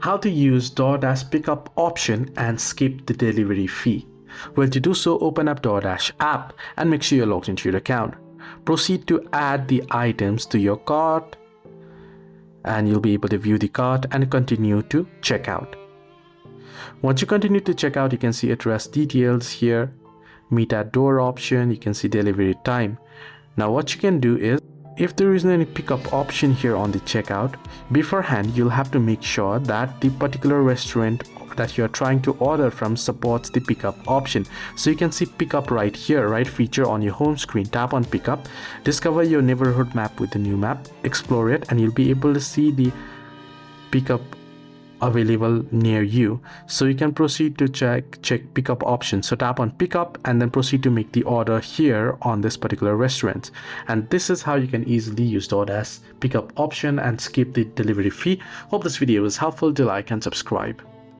How to use DoorDash Pickup option and skip the delivery fee. Well, to do so, open up DoorDash app and make sure you're logged into your account. Proceed to add the items to your cart and you'll be able to view the cart and continue to check out. Once you continue to check out, you can see address details here, meet at door option, you can see delivery time. Now what you can do is, if there isn't any pickup option here on the checkout, beforehand you'll have to make sure that the particular restaurant that you're trying to order from supports the pickup option. So you can see pickup right here, right feature on your home screen. Tap on pickup, discover your neighborhood map with the new map, explore it, and you'll be able to see the pickup available near you. So you can proceed to check pickup options. So tap on pickup and then proceed to make the order here on this particular restaurant. And this is how you can easily use DoorDash pickup option and skip the delivery fee. Hope this video was helpful. Do like and subscribe.